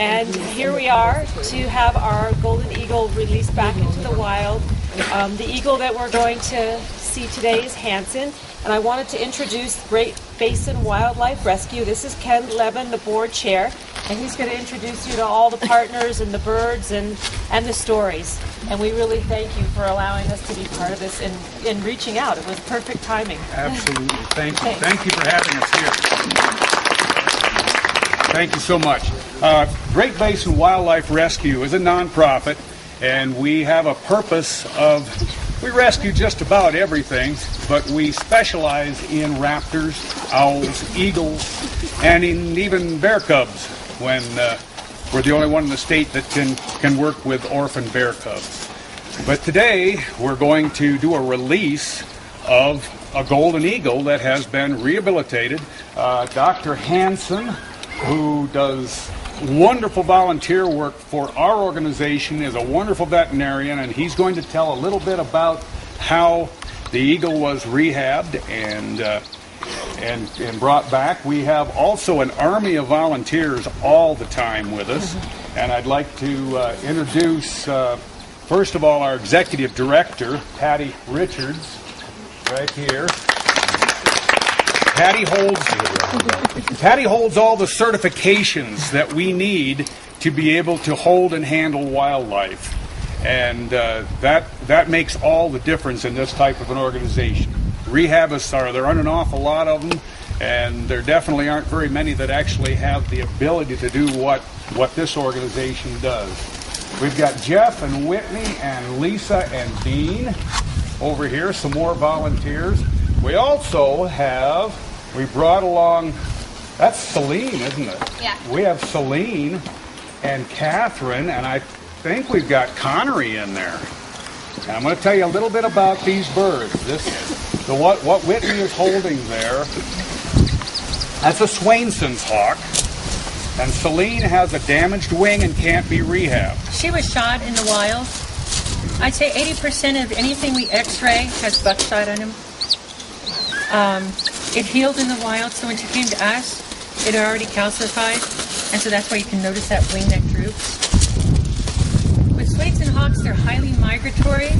And here we are to have our golden eagle released back into the wild. The eagle that we're going to see today is Hanson, and I wanted to introduce Great Basin Wildlife Rescue. This is Ken Levin, the board chair, and he's going to introduce you to all the partners and the birds and the stories. And we really thank you for allowing us to be part of this and reaching out. It was perfect timing. Absolutely. Thank you. Thanks. Thank you for having us here. Thank you so much. Great Basin Wildlife Rescue is a nonprofit, and we have a purpose of, we rescue just about everything, but we specialize in raptors, owls, eagles, and in even bear cubs, when we're the only one in the state that can work with orphan bear cubs. But today we're going to do a release of a golden eagle that has been rehabilitated. Dr. Hanson, who does wonderful volunteer work for our organization, is a wonderful veterinarian, and he's going to tell a little bit about how the eagle was rehabbed and brought back. We have also an army of volunteers all the time with us, and I'd like to introduce first of all our executive director, Patty Richards, right here. Patty holds all the certifications that we need to be able to hold and handle wildlife, and that makes all the difference in this type of an organization. Rehabists there aren't an awful lot of them, and there definitely aren't very many that actually have the ability to do what this organization does. We've got Jeff and Whitney and Lisa and Dean over here, some more volunteers. We also have, we brought along, that's Celine, isn't it? Yeah. We have Celine and Catherine, and I think we've got Connery in there. And I'm going to tell you a little bit about these birds. What Whitney is holding there, that's a Swainson's hawk, and Celine has a damaged wing and can't be rehabbed. She was shot in the wild. I'd say 80% of anything we x-ray has buckshot on him. It healed in the wild, so when she came to us, it had already calcified, and so that's why you can notice that wing that droops. With Swainson hawks, they're highly migratory.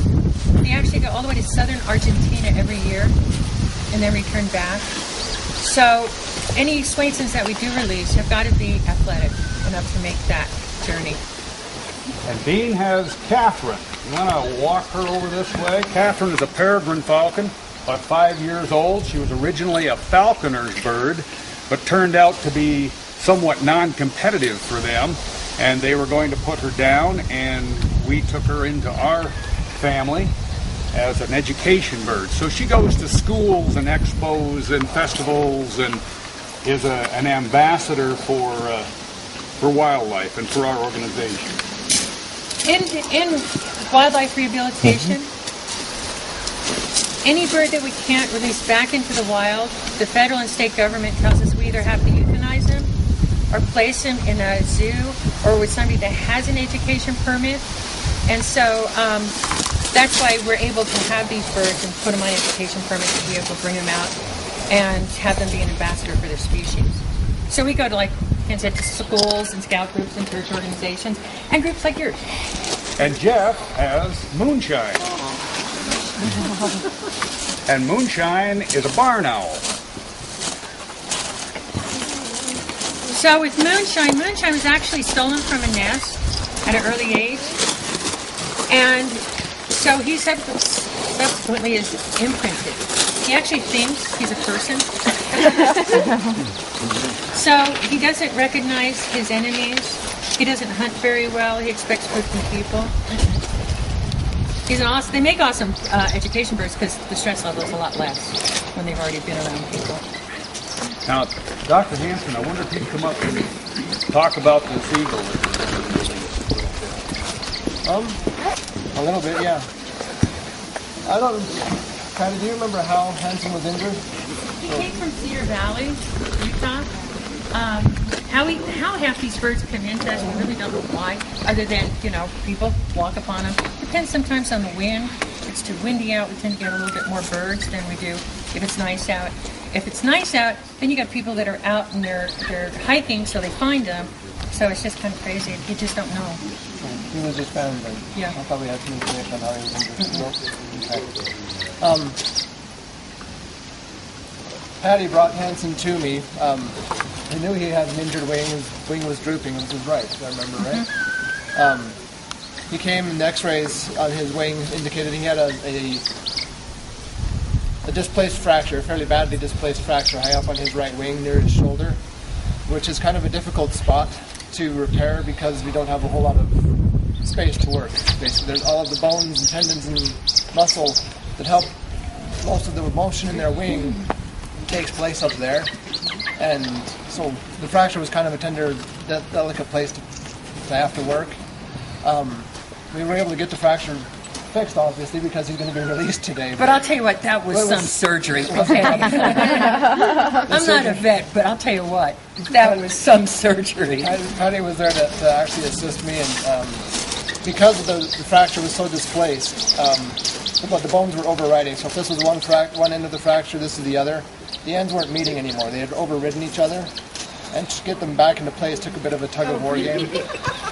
They actually go all the way to southern Argentina every year, and then return back. So any Swainsons that we do release have got to be athletic enough to make that journey. And Dean has Catherine. You want to walk her over this way? Catherine is a peregrine falcon, about 5 years old. She was originally a falconer's bird, but turned out to be somewhat non-competitive for them, and they were going to put her down, and we took her into our family as an education bird. So she goes to schools and expos and festivals and is an ambassador for wildlife and for our organization. In wildlife rehabilitation, any bird that we can't release back into the wild, the federal and state government tells us we either have to euthanize him or place him in a zoo or with somebody that has an education permit. And so that's why we're able to have these birds and put them on education permits to be able to bring them out and have them be an ambassador for their species. So we go to, like Ken said, to schools and scout groups and church organizations and groups like yours. And Jeff has Moonshine. And Moonshine is a barn owl. So with Moonshine was actually stolen from a nest at an early age. And so he subsequently is imprinted. He actually thinks he's a person. So he doesn't recognize his enemies. He doesn't hunt very well. He expects food from people. He's an awesome. They make awesome education birds because the stress level is a lot less when they've already been around people. Now, Dr. Hanson, I wonder if you'd come up and talk about this eagle. A little bit, yeah. I don't. Patty, do you remember how Hanson was injured? He came from Cedar Valley, Utah. How half these birds come into us, we really don't know why, other than, people walk upon them. Depends sometimes on the wind. If it's too windy out, we tend to get a little bit more birds than we do if it's nice out. If it's nice out, then you got people that are out and they're hiking, so they find them. So it's just kind of crazy. You just don't know. He was just found. Yeah. I thought we had some information on how he was injured. Okay. Patty brought Hanson to me. He knew he had an injured wing. His wing was drooping. It was his right, if I remember right. He came and the x-rays on his wing indicated he had a displaced fracture, a fairly badly displaced fracture high up on his right wing near his shoulder, which is kind of a difficult spot to repair because we don't have a whole lot of space to work. Basically, there's all of the bones and tendons and muscle that help most of the motion in their wing takes place up there, and so the fracture was kind of a tender, delicate place to have to work. We were able to get the fracture fixed, obviously, because he's going to be released today. But I'll tell you what, that was some surgery. Okay. I'm not a vet, but I'll tell you what, that was some surgery. Patty was there to actually assist me, and because the fracture was so displaced, but the bones were overriding. So if this was one end of the fracture, this is the other. The ends weren't meeting anymore. They had overridden each other. And to get them back into place took a bit of a tug-of-war game.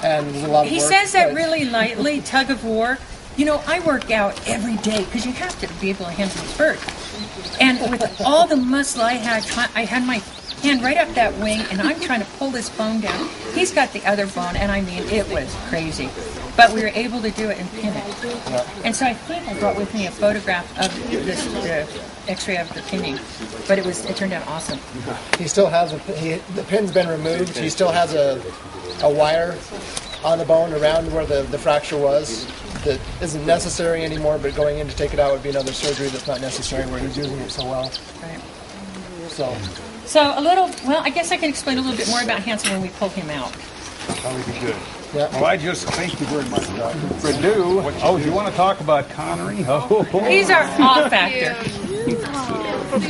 And it was a lot of work. He says that really lightly, tug-of-war. You know, I work out every day because you have to be able to handle these birds. And with all the muscle I had my hand right up that wing, and I'm trying to pull this bone down. He's got the other bone, and I mean, it was crazy. But we were able to do it and pin it. Yeah. And so I think I brought with me a photograph of the X-ray of the pinning, but it turned out awesome. He still has the pin's been removed. He still has a wire on the bone around where the fracture was that isn't necessary anymore, but going in to take it out would be another surgery that's not necessary where he's using it so well. Right. So I guess I can explain a little bit more about Hanson when we pull him out. That would be good. Yeah. Well, I just thank you very much, Doctor. Do you want to talk about Connery? Oh, He's our awe factor.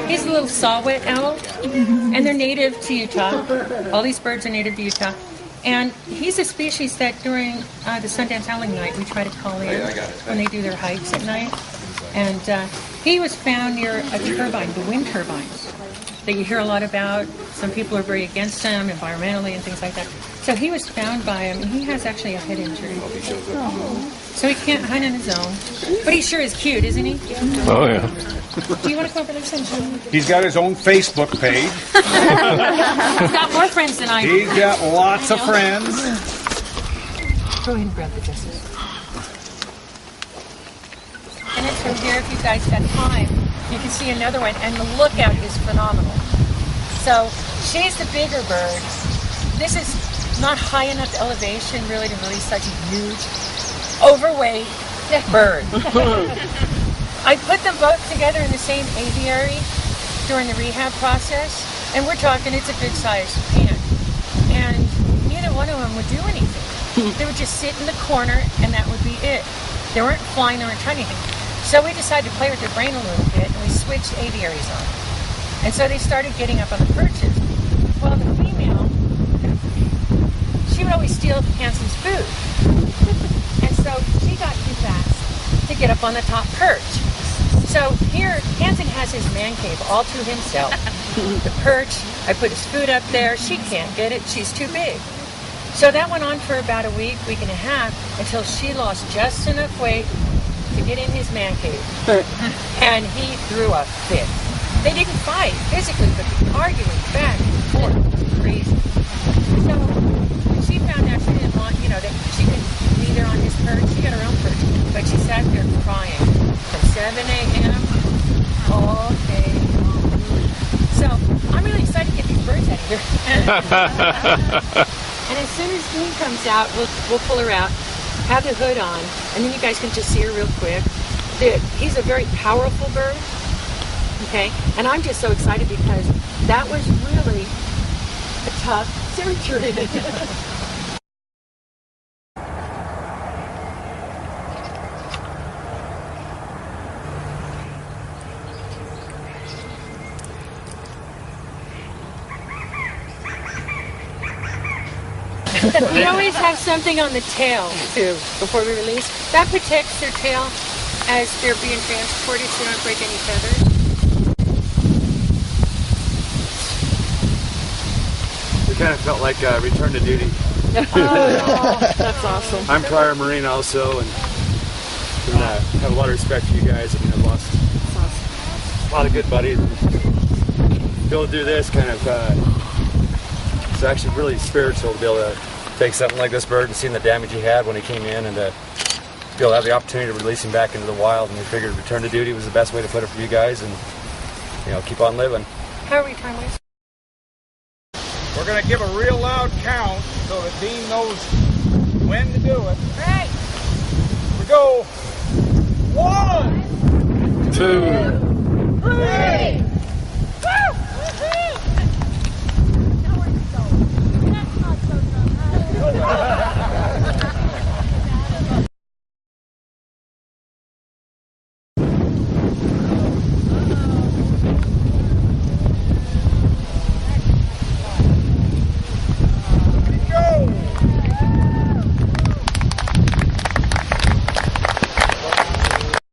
He's a little saw-whet owl, and they're native to Utah. All these birds are native to Utah. And he's a species that during the Sundance Howling Night, we try to call in when they do their hikes at night. And he was found near a turbine, the wind turbines, that you hear a lot about. Some people are very against them environmentally and things like that. So he was found by him, and he has actually a head injury. So he can't hunt on his own. But he sure is cute, isn't he? Oh, yeah. Do you want to come over there, Sunshine? he's got his own Facebook page. He's got more friends than I do. He's got lots of friends. Go ahead and grab the dresses. And it's from here, if you guys got time, you can see another one, and the lookout is phenomenal. So she's the bigger bird. This is not high enough elevation really to release such a huge, overweight bird. I put them both together in the same aviary during the rehab process, and we're talking it's a good sized pen. And neither one of them would do anything. They would just sit in the corner, and that would be it. They weren't flying, they weren't trying anything. So we decided to play with their brain a little bit, and we switched aviaries on. And so they started getting up on the perches. Well, the female, she would always steal Hanson's food. And so she got too fast to get up on the top perch. So here, Hanson has his man cave all to himself. The perch, I put his food up there. She can't get it. She's too big. So that went on for about a week and a half, until she lost just enough weight to get in his man cave. And he threw a fit. They didn't fight physically, but the arguing back and forth was crazy. So she found out she didn't want, that she could be there on his perch. She got her own perch, but she sat there crying from 7 a.m. all day long. So I'm really excited to get these birds out of here. And as soon as Dean comes out, we'll pull her out, have the hood on, and then you guys can just see her real quick. He's a very powerful bird. Okay, and I'm just so excited because that was really a tough surgery. We always have something on the tail too before we release. That protects their tail as they're being transported so they don't break any feathers. Kind of felt like Return to Duty. That's awesome. I'm prior Marine also, and have a lot of respect for you guys. I mean, I've lost a lot of good buddies. To be able to do this kind of, it's actually really spiritual to be able to take something like this bird and seeing the damage he had when he came in, and to be able to have the opportunity to release him back into the wild. And we figured return to duty was the best way to put it for you guys, and keep on living. How are we time-wise? We're going to give a real loud count so that Dean knows when to do it. Right. We go. 1, 2, 3.